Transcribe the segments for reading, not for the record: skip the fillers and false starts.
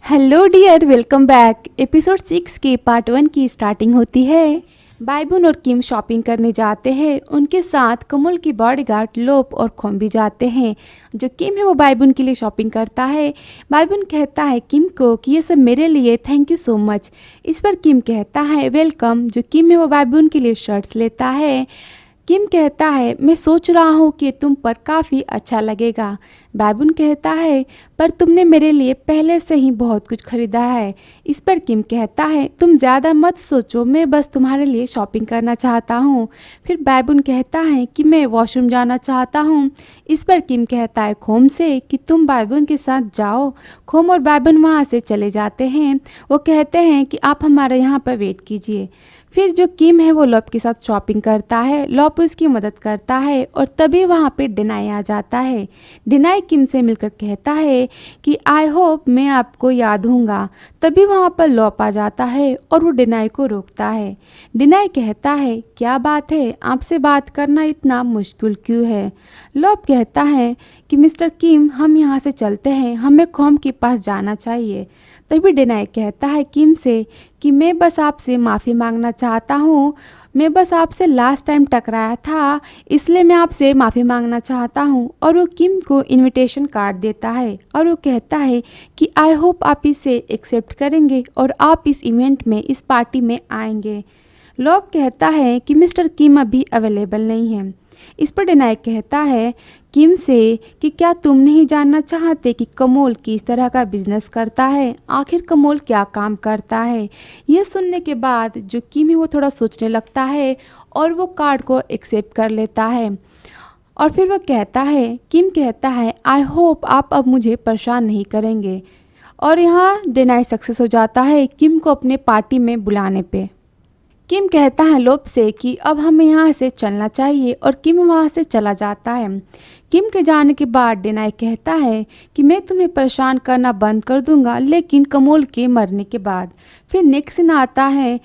Hello dear, welcome back. Episode 6 के part 1 की starting होती है। बाइबुन और किम शॉपिंग करने जाते हैं। उनके साथ कमल की बॉडीगार्ड लोप और खोम भी जाते हैं। जो किम है वो बाइबुन के लिए शॉपिंग करता है। बाइबुन कहता है किम को कि ये सब मेरे लिए, थैंक यू सो मच। इस पर किम कहता है वेलकम। जो किम है वो बाइबुन के लिए शर्ट्स लेता है। किम कहता है मैं सोच रहा हूँ कि तुम पर काफ़ी अच्छा लगेगा। बाइबुन कहता है पर तुमने मेरे लिए पहले से ही बहुत कुछ खरीदा है। इस पर किम कहता है तुम ज़्यादा मत सोचो, मैं बस तुम्हारे लिए शॉपिंग करना चाहता हूँ। फिर बाइबुन कहता है कि मैं वॉशरूम जाना चाहता हूँ। इस पर किम कहता है खोम से कि तुम बाइबुन के साथ जाओ। खोम और बाइबुन वहाँ से चले जाते हैं। वो कहते हैं कि आप हमारे यहाँ पर वेट कीजिए। फिर जो किम है वो लॉप के साथ शॉपिंग करता है। लॉप उसकी मदद करता है और तभी वहाँ पे डिनाई आ जाता है। डिनाई किम से मिलकर कहता है कि आई होप मैं आपको याद हूँगा। तभी वहाँ पर लॉप आ जाता है और वो डिनाई को रोकता है। डिनाई कहता है क्या बात है, आपसे बात करना इतना मुश्किल क्यों है। लॉप कहता है कि मिस्टर किम हम यहाँ से चलते हैं, हमें खोम के पास जाना चाहिए। तभी डिनाई कहता है किम से कि मैं बस आपसे माफ़ी मांगना चाहता हूँ। मैं बस आपसे लास्ट टाइम टकराया था, इसलिए मैं आपसे माफ़ी मांगना चाहता हूँ। और वो किम को इनविटेशन कार्ड देता है और वो कहता है कि आई होप आप इसे एक्सेप्ट करेंगे और आप इस इवेंट में, इस पार्टी में आएंगे। लॉब कहता है कि मिस्टर किम अभी अवेलेबल नहीं है। इस पर डिनाई कहता है किम से कि क्या तुम नहीं जानना चाहते कि कमोल किस तरह का बिजनेस करता है, आखिर कमोल क्या काम करता है। यह सुनने के बाद जो किम है वो थोड़ा सोचने लगता है और वो कार्ड को एक्सेप्ट कर लेता है। और फिर वो कहता है, किम कहता है आई होप आप अब मुझे परेशान नहीं करेंगे। और यहाँ डिनाई सक्सेस हो जाता है किम को अपने पार्टी में बुलाने पे। किम कहता है लोब से कि अब हमें यहाँ से चलना चाहिए और किम वहाँ से चला जाता है। किम के जाने के बाद डिनाई कहता है कि मैं तुम्हें परेशान करना बंद कर दूंगा, लेकिन कमोल के मरने के बाद। फिर नेक्स्ट सीन आता है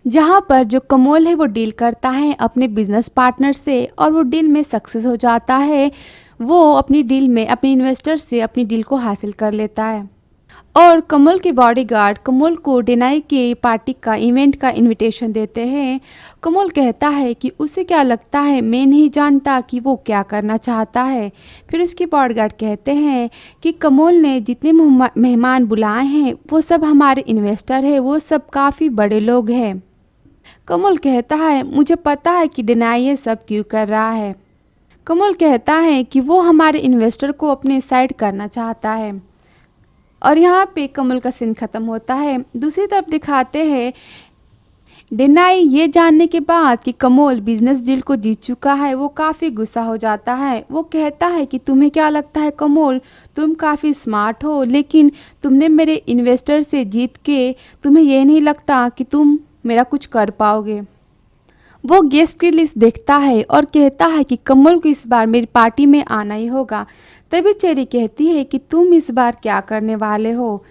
जहाँ पर जो कमोल है वो डील करता है अपने बिजनेस पार्टनर से और वो डील में सक्सेस हो जाता है। वो अपनी डील में अपने इन्वेस्टर से अपनी डील को हासिल कर लेता है। और कमल के बॉडीगार्ड कमल को डिनाई के पार्टी का, इवेंट का इनविटेशन देते हैं। कमल कहता है कि उसे क्या लगता है, मैं नहीं जानता कि वो क्या करना चाहता है। फिर उसके बॉडीगार्ड कहते हैं कि कमल ने जितने मेहमान बुलाए हैं वो सब हमारे इन्वेस्टर हैं, वो सब काफ़ी बड़े लोग हैं। कमल कहता है मुझे पता है कि डिनाई ये सब क्यों कर रहा है। कमल कहता है कि वो हमारे इन्वेस्टर को अपने साइड करना चाहता है। और यहाँ पे कमल का सीन ख़त्म होता है। दूसरी तरफ दिखाते हैं डिनाई ये जानने के बाद कि कमल बिजनेस डील को जीत चुका है, वो काफ़ी गुस्सा हो जाता है। वो कहता है कि तुम्हें क्या लगता है कमल, तुम काफ़ी स्मार्ट हो, लेकिन तुमने मेरे इन्वेस्टर से जीत के तुम्हें ये नहीं लगता कि तुम मेरा कुछ कर पाओगे। वो गेस्ट की लिस्ट देखता है और कहता है कि कमल को इस बार मेरी पार्टी में आना ही होगा। तभी चेरी कहती है कि तुम इस बार क्या करने वाले हो,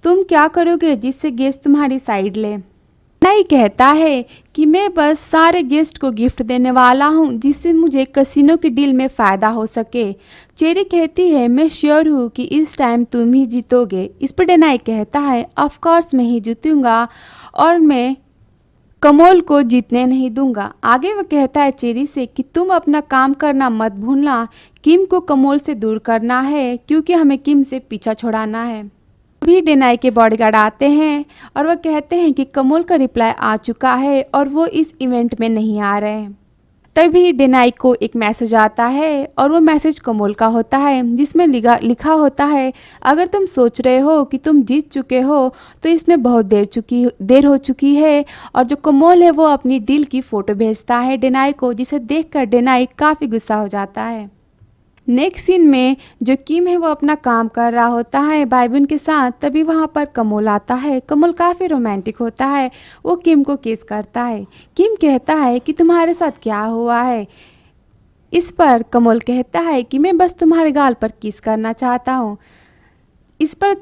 तुम क्या करोगे जिससे गेस्ट तुम्हारी साइड ले। नहीं कहता है कि मैं बस सारे गेस्ट को गिफ्ट देने वाला हूँ जिससे मुझे कसिनो की डील में फ़ायदा हो सके। चेरी कहती है मैं श्योर हूँ कि इस टाइम तुम ही जीतोगे। इस पर डिनाई कहता है ऑफ कोर्स मैं ही जीतूंगा और मैं कमोल को जीतने नहीं दूंगा। आगे वो कहता है चेरी से कि तुम अपना काम करना मत भूलना, किम को कमोल से दूर करना है क्योंकि हमें किम से पीछा छुड़ाना है। अभी डिनाई के बॉडीगार्ड आते हैं और वह कहते हैं कि कमोल का रिप्लाई आ चुका है और वो इस इवेंट में नहीं आ रहे हैं। तभी डिनाई को एक मैसेज आता है और वो मैसेज कमोल का होता है जिसमें लिखा होता है अगर तुम सोच रहे हो कि तुम जीत चुके हो तो इसमें बहुत देर हो चुकी है। और जो कमोल है वो अपनी डील की फ़ोटो भेजता है डिनाई को, जिसे देखकर डिनाई काफ़ी गुस्सा हो जाता है। नेक्स्ट सीन में जो किम है वो अपना काम कर रहा होता है बाइबुन के साथ। तभी वहाँ पर कमल आता है। कमल काफ़ी रोमांटिक होता है। वो किम को किस करता है। किम कहता है कि तुम्हारे साथ क्या हुआ है। इस पर कमल कहता है कि मैं बस तुम्हारे गाल पर किस करना चाहता हूँ। इस पर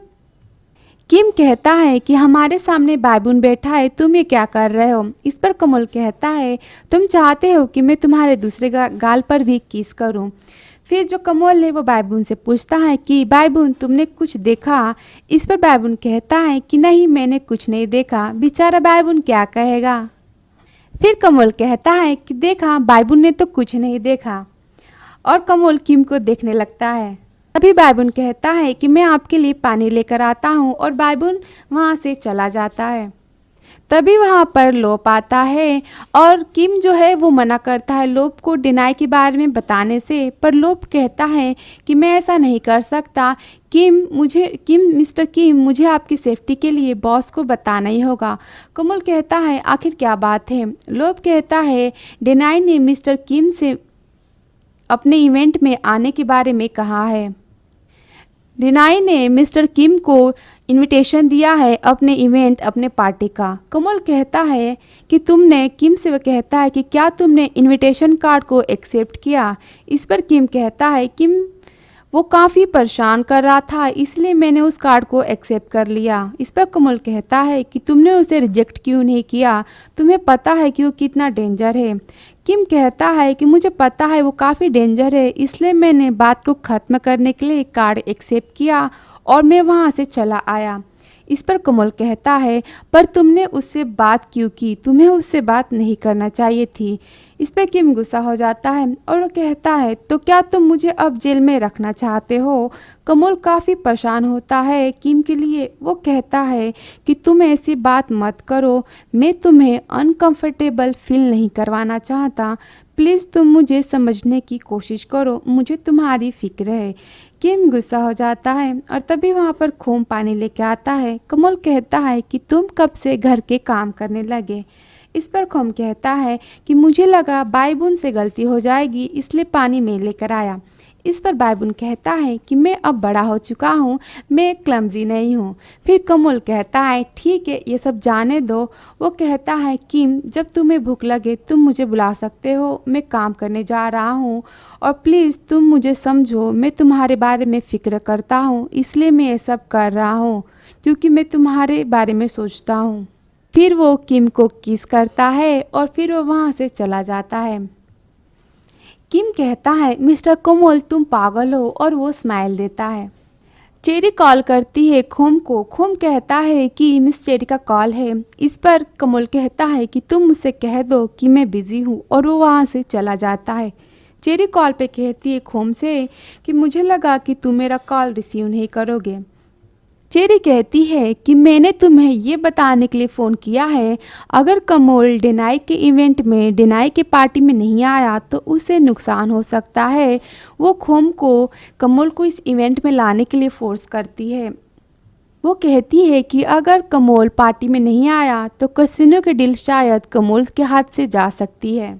किम कहता है कि हमारे सामने बाइबुन बैठा है, तुम ये क्या कर रहे हो। इस पर कमल कहता है तुम चाहते हो कि मैं तुम्हारे दूसरे गाल पर भी किस करूं। फिर जो कमल है वो बायबून से पूछता है कि बायबून तुमने कुछ देखा। इस पर बायबून कहता है कि नहीं, मैंने कुछ नहीं देखा। बेचारा बायबून क्या कहेगा। फिर कमल कहता है कि देखा, बायबून ने तो कुछ नहीं देखा। और कमल किम को देखने लगता है। तभी बायबून कहता है कि मैं आपके लिए पानी लेकर आता हूँ, और बायबून वहाँ से चला जाता है। तभी वहाँ पर लोप आता है और किम जो है वो मना करता है लोप को डिनाई के बारे में बताने से, पर लोप कहता है कि मैं ऐसा नहीं कर सकता। मिस्टर किम, मुझे आपकी सेफ्टी के लिए बॉस को बताना ही होगा। कमल कहता है आखिर क्या बात है। लोप कहता है डिनाई ने मिस्टर किम से अपने इवेंट में आने के बारे में कहा है। डिनाई ने मिस्टर किम को इनविटेशन दिया है अपने इवेंट, अपने पार्टी का। कमल कहता है कि तुमने किम से, वह कहता है कि क्या तुमने इनविटेशन कार्ड को एक्सेप्ट किया। इस पर किम कहता है किम वो काफ़ी परेशान कर रहा था, इसलिए मैंने उस कार्ड को एक्सेप्ट कर लिया। इस पर कमल कहता है कि तुमने उसे रिजेक्ट क्यों नहीं किया, तुम्हें पता है कि वो कितना डेंजर है। किम कहता है कि मुझे पता है वो काफ़ी डेंजर है, इसलिए मैंने बात को ख़त्म करने के लिए कार्ड एक्सेप्ट किया और मैं वहाँ से चला आया। इस पर कमल कहता है पर तुमने उससे बात क्यों की, तुम्हें उससे बात नहीं करना चाहिए थी। इस पर किम गुस्सा हो जाता है और वो कहता है तो क्या तुम मुझे अब जेल में रखना चाहते हो। कमल काफ़ी परेशान होता है किम के लिए। वो कहता है कि तुम ऐसी बात मत करो, मैं तुम्हें अनकंफर्टेबल फील नहीं करवाना चाहता। प्लीज़ तुम मुझे समझने की कोशिश करो, मुझे तुम्हारी फिक्र है। किम गुस्सा हो जाता है और तभी वहाँ पर खोम पानी लेके आता है। कमल कहता है कि तुम कब से घर के काम करने लगे। इस पर खोम कहता है कि मुझे लगा बायबून से गलती हो जाएगी, इसलिए पानी में लेकर आया। इस पर बायबून कहता है कि मैं अब बड़ा हो चुका हूँ, मैं क्लमजी नहीं हूँ। फिर कमल कहता है ठीक है, ये सब जाने दो। वो कहता है किम, जब तुम्हें भूख लगे तुम मुझे बुला सकते हो, मैं काम करने जा रहा हूँ और प्लीज़ तुम मुझे समझो, मैं तुम्हारे बारे में फ़िक्र करता हूँ, इसलिए मैं ये सब कर रहा हूँ क्योंकि मैं तुम्हारे बारे में सोचता हूँ। फिर वो किम को किस करता है और फिर वो वहाँ से चला जाता है। किम कहता है मिस्टर कोमल तुम पागल हो, और वो स्माइल देता है। चेरी कॉल करती है खोम को। खोम कहता है कि मिस चेरी का कॉल है। इस पर कमल कहता है कि तुम मुझसे कह दो कि मैं बिज़ी हूँ, और वो वहाँ से चला जाता है। चेरी कॉल पे कहती है खोम से कि मुझे लगा कि तुम मेरा कॉल रिसीव नहीं करोगे। चेरी कहती है कि मैंने तुम्हें ये बताने के लिए फ़ोन किया है, अगर कमल डिनाई के इवेंट में, डिनाई के पार्टी में नहीं आया तो उसे नुकसान हो सकता है। वो खोम को कमल को इस इवेंट में लाने के लिए फोर्स करती है। वो कहती है कि अगर कमल पार्टी में नहीं आया तो कैसीनो की डील शायद कमल के हाथ से जा सकती है।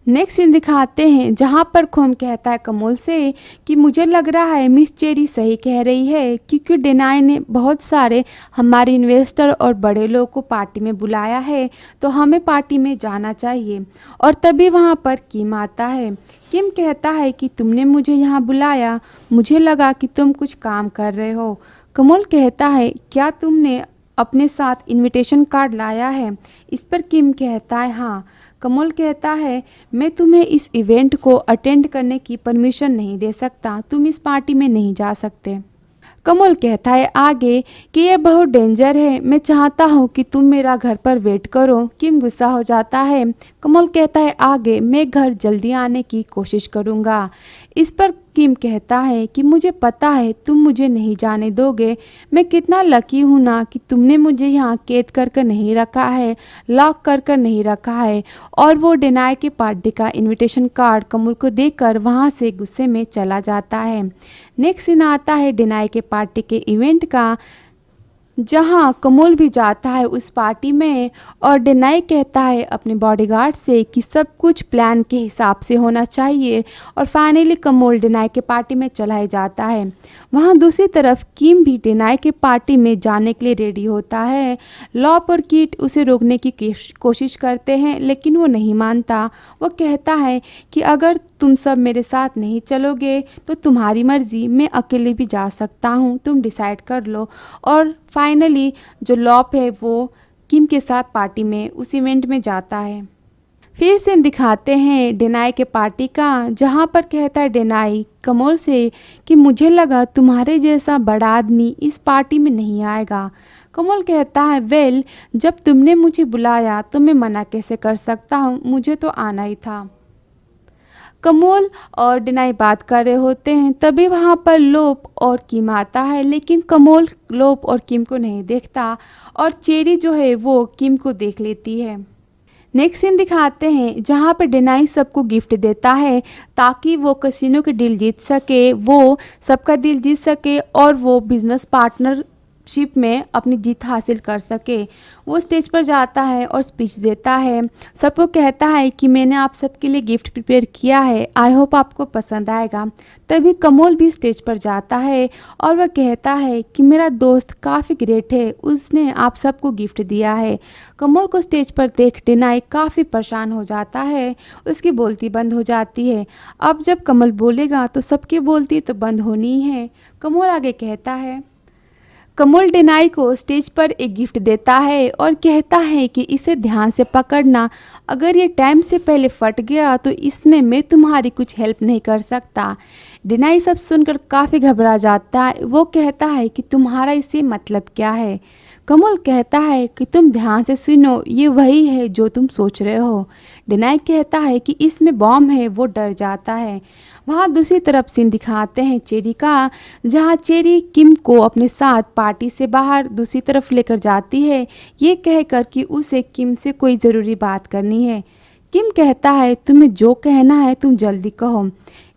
नेक्स्ट सीन दिखाते हैं जहां पर खोम कहता है कमल से कि मुझे लग रहा है मिस चेरी सही कह रही है, क्योंकि डिनाई ने बहुत सारे हमारे इन्वेस्टर और बड़े लोगों को पार्टी में बुलाया है, तो हमें पार्टी में जाना चाहिए। और तभी वहां पर किम आता है। किम कहता है कि तुमने मुझे यहाँ बुलाया, मुझे लगा कि तुम कुछ काम कर रहे हो। कमल कहता है क्या तुमने अपने साथ इनविटेशन कार्ड लाया है। इस पर किम कहता है हाँ। कमल कहता है मैं तुम्हें इस इवेंट को अटेंड करने की परमिशन नहीं दे सकता, तुम इस पार्टी में नहीं जा सकते। कमल कहता है आगे कि यह बहुत डेंजर है, मैं चाहता हूँ कि तुम मेरा घर पर वेट करो। किम गुस्सा हो जाता है। कमल कहता है आगे मैं घर जल्दी आने की कोशिश करूँगा। इस पर किम कहता है कि मुझे पता है तुम मुझे नहीं जाने दोगे, मैं कितना लकी हूँ ना कि तुमने मुझे यहाँ कैद कर नहीं रखा है, लॉक कर नहीं रखा है। और वो डिनाई के पार्टी का इनविटेशन कार्ड कमल को देकर वहाँ से गुस्से में चला जाता है। नेक्स्ट सीन आता है डिनाई के पार्टी के इवेंट का, जहां कमल भी जाता है उस पार्टी में, और डिनाई कहता है अपने बॉडीगार्ड से कि सब कुछ प्लान के हिसाब से होना चाहिए। और फाइनली कमल डिनाई के पार्टी में चला ही जाता है। वहां दूसरी तरफ किम भी डिनाई के पार्टी में जाने के लिए रेडी होता है। लॉप और किट उसे रोकने की कोशिश करते हैं, लेकिन वो नहीं मानता। वो कहता है कि अगर तुम सब मेरे साथ नहीं चलोगे तो तुम्हारी मर्जी, मैं अकेले भी जा सकता हूँ, तुम डिसाइड कर लो। और फाइनली जो लॉप है वो किम के साथ पार्टी में, उस इवेंट में जाता है। फिर से दिखाते हैं डेनाई के पार्टी का, जहाँ पर कहता है डेनाई कमल से कि मुझे लगा तुम्हारे जैसा बड़ा आदमी इस पार्टी में नहीं आएगा। कमल कहता है वेल, जब तुमने मुझे बुलाया तो मैं मना कैसे कर सकता हूँ, मुझे तो आना ही था। कमल और डेनाई बात कर रहे होते हैं, तभी वहाँ पर लोप और किम आता है, लेकिन कमल लोप और किम को नहीं देखता और चेरी जो है वो किम को देख लेती है। नेक्स्ट सीन दिखाते हैं जहाँ पर डेनाई सबको गिफ्ट देता है ताकि वो कैसीनो के डील जीत सके, वो सबका दिल जीत सके और वो बिजनेस पार्टनरशिप में अपनी जीत हासिल कर सके। वो स्टेज पर जाता है और स्पीच देता है, सबको कहता है कि मैंने आप सबके लिए गिफ्ट प्रिपेयर किया है, आई होप आपको पसंद आएगा। तभी कमल भी स्टेज पर जाता है और वह कहता है कि मेरा दोस्त काफ़ी ग्रेट है, उसने आप सबको गिफ्ट दिया है। कमल को स्टेज पर देख डेनाई काफ़ी परेशान हो जाता है, उसकी बोलती बंद हो जाती है। अब जब कमल बोलेगा तो सबकी बोलती तो बंद होनी ही है। कमल आगे कहता है, कमल डेनाई को स्टेज पर एक गिफ्ट देता है और कहता है कि इसे ध्यान से पकड़ना, अगर ये टाइम से पहले फट गया तो इसमें मैं तुम्हारी कुछ हेल्प नहीं कर सकता। डेनाई सब सुनकर काफ़ी घबरा जाता है, वो कहता है कि तुम्हारा इससे मतलब क्या है। कमल कहता है कि तुम ध्यान से सुनो, ये वही है जो तुम सोच रहे हो। डेनाई कहता है कि इसमें बॉम्ब है, वो डर जाता है। वहाँ दूसरी तरफ सीन दिखाते हैं चेरी का, जहाँ चेरी किम को अपने साथ पार्टी से बाहर दूसरी तरफ लेकर जाती है, ये कहकर कि उसे किम से कोई ज़रूरी बात करनी है। किम कहता है तुम्हें जो कहना है तुम जल्दी कहो।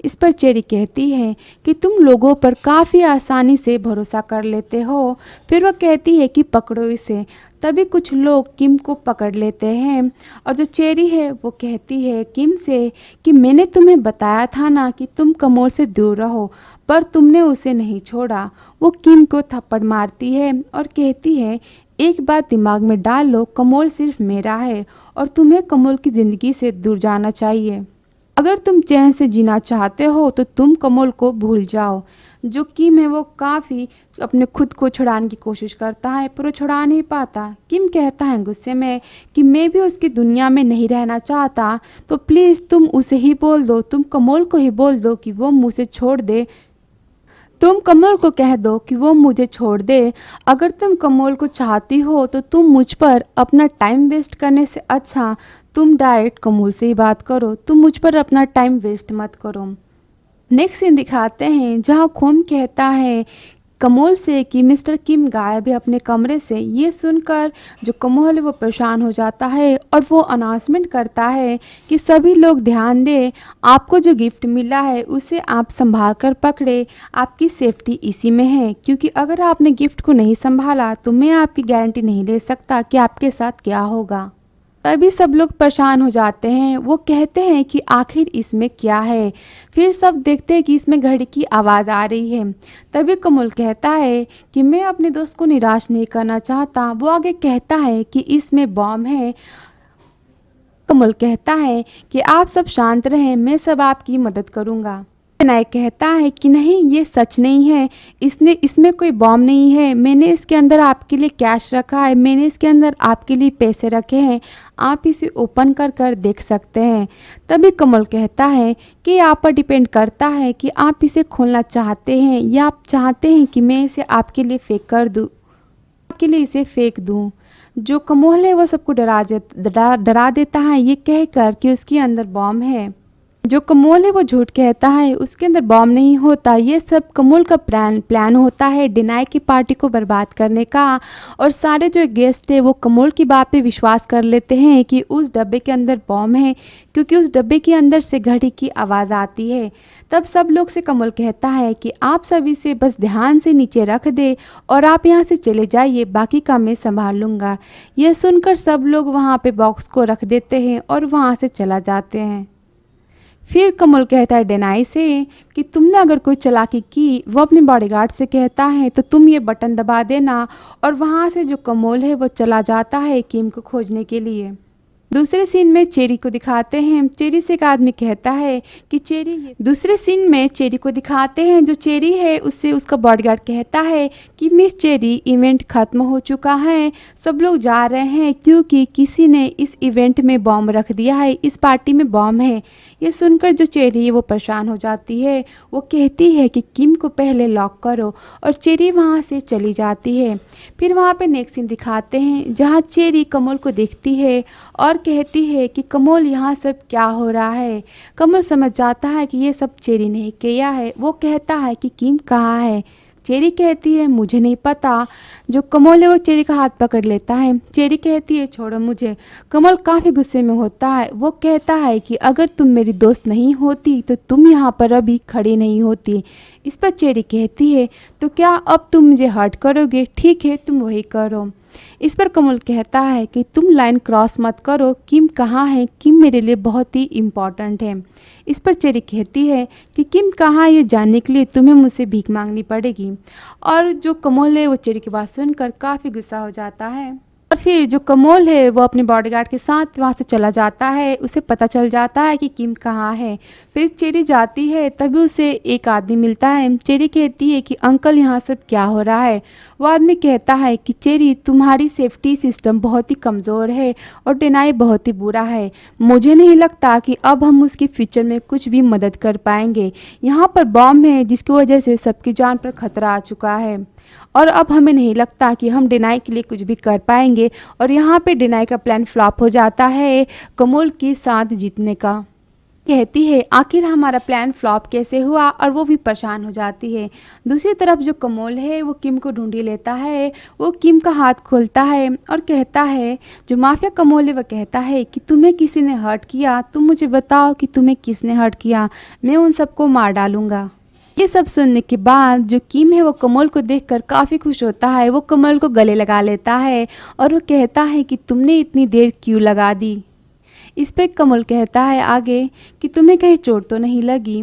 इस पर चेरी कहती है कि तुम लोगों पर काफ़ी आसानी से भरोसा कर लेते हो। फिर वह कहती है कि पकड़ो इसे। तभी कुछ लोग किम को पकड़ लेते हैं और जो चेरी है वो कहती है किम से कि मैंने तुम्हें बताया था ना कि तुम कमल से दूर रहो, पर तुमने उसे नहीं छोड़ा। वो किम को थप्पड़ मारती है और कहती है एक बात दिमाग में डाल लो, कमल सिर्फ मेरा है और तुम्हें कमल की ज़िंदगी से दूर जाना चाहिए। अगर तुम चैन से जीना चाहते हो तो तुम कमल को भूल जाओ। जो किम है वो काफ़ी अपने खुद को छुड़ाने की कोशिश करता है, पर वो छुड़ा नहीं पाता। किम कहता है गुस्से में कि मैं भी उसकी दुनिया में नहीं रहना चाहता, तो प्लीज़ तुम उसे ही बोल दो, तुम कमल को ही बोल दो कि वो मुझसे छोड़ दे। तुम कमल को कह दो कि वो मुझे छोड़ दे। अगर तुम कमल को चाहती हो तो तुम मुझ पर अपना टाइम वेस्ट करने से अच्छा तुम डायरेक्ट कमल से ही बात करो, तुम मुझ पर अपना टाइम वेस्ट मत करो। नेक्स्ट सीन दिखाते हैं जहाँ खोम कहता है कमल से कि मिस्टर किम गायब है अपने कमरे से। ये सुनकर जो कमल है वो परेशान हो जाता है और वो अनाउंसमेंट करता है कि सभी लोग ध्यान दें, आपको जो गिफ्ट मिला है उसे आप संभाल कर पकड़े, आपकी सेफ्टी इसी में है, क्योंकि अगर आपने गिफ्ट को नहीं संभाला तो मैं आपकी गारंटी नहीं ले सकता कि आपके साथ क्या होगा। तभी सब लोग परेशान हो जाते हैं, वो कहते हैं कि आखिर इसमें क्या है। फिर सब देखते हैं कि इसमें घड़ी की आवाज़ आ रही है। तभी कमल कहता है कि मैं अपने दोस्त को निराश नहीं करना चाहता। वो आगे कहता है कि इसमें बॉम्ब है। कमल कहता है कि आप सब शांत रहें, मैं सब आपकी मदद करूँगा। नाय कहता है कि नहीं, ये सच नहीं है, इसमें कोई बॉम्ब नहीं है, मैंने इसके अंदर आपके लिए कैश रखा है, मैंने इसके अंदर आपके लिए पैसे रखे हैं, आप इसे ओपन कर कर देख सकते हैं। तभी कमल कहता है कि आप पर डिपेंड करता है कि आप इसे खोलना चाहते हैं या आप चाहते हैं कि मैं इसे आपके लिए फेंक कर दूँ, आपके लिए इसे फेंक दूँ। जो कमल है वो सबको डरा देता है ये कहकर कि उसके अंदर बॉम्ब है। जो कमल है वो झूठ कहता है, उसके अंदर बॉम्ब नहीं होता। ये सब कमल का प्लान होता है डेनाई की पार्टी को बर्बाद करने का। और सारे जो गेस्ट है वो कमल की बात पे विश्वास कर लेते हैं कि उस डब्बे के अंदर बॉम्ब है, क्योंकि उस डब्बे के अंदर से घड़ी की आवाज़ आती है। तब सब लोग से कमल कहता है कि आप सभी से बस ध्यान से नीचे रख दे और आप यहाँ से चले जाइए, बाकी का मैं संभाल लूँगा। यह सुनकर सब लोग वहाँ पे बॉक्स को रख देते हैं और वहाँ से चला जाते हैं। फिर कमल कहता है डेनाई से कि तुमने अगर कोई चालाकी की, वो अपने बॉडीगार्ड से कहता है, तो तुम ये बटन दबा देना। और वहाँ से जो कमल है वो चला जाता है किम को खोजने के लिए। दूसरे सीन में चेरी को दिखाते हैं। चेरी से एक आदमी कहता है कि दूसरे सीन में चेरी को दिखाते हैं। जो चेरी है उससे उसका बॉडीगार्ड कहता है कि मिस चेरी, इवेंट खत्म हो चुका है, सब लोग जा रहे हैं क्योंकि किसी ने इस इवेंट में बॉम्ब रख दिया है, इस पार्टी में बॉम्ब है। ये सुनकर जो चेरी है वो परेशान हो जाती है। वो कहती है कि किम को पहले लॉक करो और चेरी वहाँ से चली जाती है। फिर वहाँ पे नेक्स्ट सीन दिखाते हैं जहाँ चेरी कमल को देखती है और कहती है कि कमल, यहाँ सब क्या हो रहा है। कमल समझ जाता है कि ये सब चेरी ने किया है। वो कहता है कि किम कहाँ है। चेरी कहती है मुझे नहीं पता। जो कमल है वो चेरी का हाथ पकड़ लेता है। चेरी कहती है छोड़ो मुझे। कमल काफ़ी गुस्से में होता है। वो कहता है कि अगर तुम मेरी दोस्त नहीं होती तो तुम यहाँ पर अभी खड़ी नहीं होती। इस पर चेरी कहती है तो क्या अब तुम मुझे हर्ट करोगे? ठीक है, तुम वही करो। इस पर कमल कहता है कि तुम लाइन क्रॉस मत करो। किम कहाँ है? किम मेरे लिए बहुत ही इम्पॉर्टेंट है। इस पर चेरी कहती है कि किम कहाँ है ये जानने के लिए तुम्हें मुझसे भीख मांगनी पड़ेगी। और जो कमल है वो चेरी की बात सुनकर काफ़ी गुस्सा हो जाता है। और फिर जो कमल है वो अपने बॉडीगार्ड के साथ वहाँ से चला जाता है। उसे पता चल जाता है कि किम कहाँ है। फिर चेरी जाती है, तभी उसे एक आदमी मिलता है। चेरी कहती है कि अंकल, यहाँ सब क्या हो रहा है? वो आदमी कहता है कि चेरी, तुम्हारी सेफ्टी सिस्टम बहुत ही कमज़ोर है और डिनाई बहुत ही बुरा है। मुझे नहीं लगता कि अब हम उसके फ्यूचर में कुछ भी मदद कर पाएंगे। यहाँ पर बॉम्ब है जिसकी वजह से सबकी जान पर खतरा आ चुका है और अब हमें नहीं लगता कि हम डिनाई के लिए कुछ भी कर पाएंगे। और यहाँ पे डिनाई का प्लान फ्लॉप हो जाता है कमल के साथ जीतने का। कहती है आखिर हमारा प्लान फ्लॉप कैसे हुआ, और वो भी परेशान हो जाती है। दूसरी तरफ जो कमल है वो किम को ढूंढी लेता है। वो किम का हाथ खोलता है और कहता है, जो माफिया कमल है वो कहता है कि तुम्हें किसी ने हर्ट किया, तुम मुझे बताओ कि तुम्हें किसने हर्ट किया, मैं उन सबको मार डालूंगा। ये सब सुनने के बाद जो किम है वो कमल को देखकर काफ़ी खुश होता है। वो कमल को गले लगा लेता है और वो कहता है कि तुमने इतनी देर क्यों लगा दी। इस पे कमल कहता है आगे कि तुम्हें कहीं चोट तो नहीं लगी।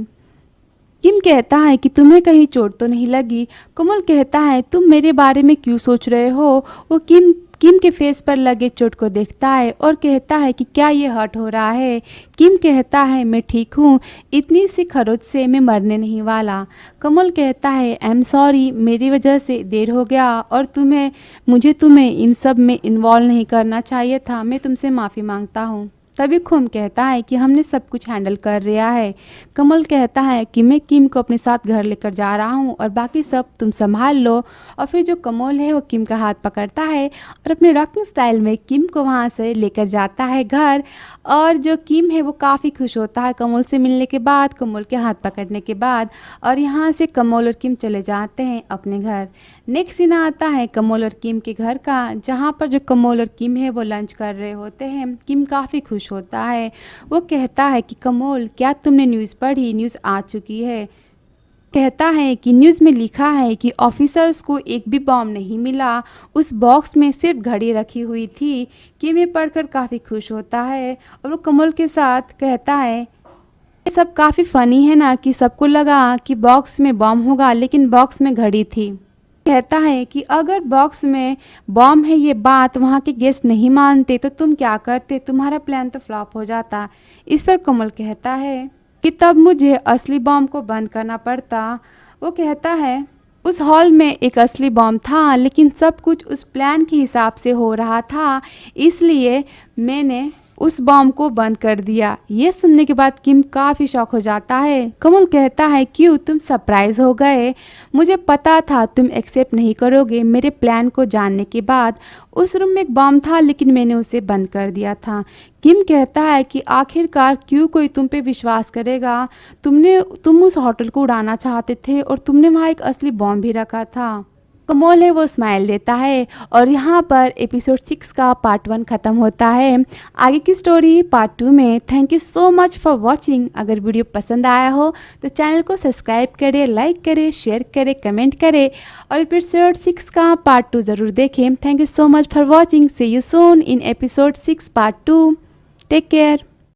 किम कहता है कि तुम्हें कहीं चोट तो नहीं लगी। कमल कहता है तुम मेरे बारे में क्यों सोच रहे हो। वो किम के फेस पर लगे चोट को देखता है और कहता है कि क्या ये हर्ट हो रहा है। किम कहता है मैं ठीक हूँ, इतनी सी खरोच से मैं मरने नहीं वाला। कमल कहता है आई एम सॉरी, मेरी वजह से देर हो गया और मुझे तुम्हें इन सब में इन्वॉल्व नहीं करना चाहिए था, मैं तुमसे माफ़ी मांगता हूँ। तभी खुम कहता है कि हमने सब कुछ हैंडल कर लिया है। कमल कहता है कि मैं किम को अपने साथ घर लेकर जा रहा हूँ और बाकी सब तुम संभाल लो। और फिर जो कमल है वो किम का हाथ पकड़ता है और अपने रॉकिंग स्टाइल में किम को वहाँ से लेकर जाता है घर। और जो किम है वो काफ़ी खुश होता है कमल से मिलने के बाद, कमल के हाथ पकड़ने के बाद। और यहाँ से कमल और किम चले जाते हैं अपने घर। नेक्स्ट सीन आता है कमल और किम के घर का, जहाँ पर जो कमल और किम है वो लंच कर रहे होते हैं। किम काफ़ी खुश होता है। वो कहता है कि कमल, क्या तुमने न्यूज़ पढ़ी? न्यूज़ आ चुकी है। कहता है कि न्यूज़ में लिखा है कि ऑफिसर्स को एक भी बॉम्ब नहीं मिला, उस बॉक्स में सिर्फ घड़ी रखी हुई थी। किम ये पढ़कर काफ़ी खुश होता है और वो कमल के साथ कहता है ये सब काफ़ी फ़नी है ना, कि सबको लगा कि बॉक्स में बॉम्ब होगा लेकिन बॉक्स में घड़ी थी। कहता है कि अगर बॉक्स में बॉम्ब है ये बात वहाँ के गेस्ट नहीं मानते तो तुम क्या करते, तुम्हारा प्लान तो फ्लॉप हो जाता। इस पर कमल कहता है कि तब मुझे असली बॉम्ब को बंद करना पड़ता। वो कहता है उस हॉल में एक असली बॉम्ब था लेकिन सब कुछ उस प्लान के हिसाब से हो रहा था, इसलिए मैंने उस बॉम्ब को बंद कर दिया। ये सुनने के बाद किम काफ़ी शॉक हो जाता है। कमल कहता है क्यों, तुम सरप्राइज हो गए? मुझे पता था तुम एक्सेप्ट नहीं करोगे मेरे प्लान को जानने के बाद। उस रूम में एक बॉम्ब था लेकिन मैंने उसे बंद कर दिया था। किम कहता है कि आखिरकार क्यों कोई तुम पे विश्वास करेगा? तुम उस होटल को उड़ाना चाहते थे और तुमने वहाँ एक असली बॉम्ब भी रखा था। कमल है वो स्माइल देता है और यहाँ पर एपिसोड 6 का पार्ट 1 ख़त्म होता है। आगे की स्टोरी पार्ट 2 में। Thank you so much for watching. अगर वीडियो पसंद आया हो तो चैनल को सब्सक्राइब करें, लाइक करें, शेयर करें, कमेंट करें और एपिसोड 6 का पार्ट 2 ज़रूर देखें। Thank you so much for watching. See you soon in episode 6 part 2। Take care.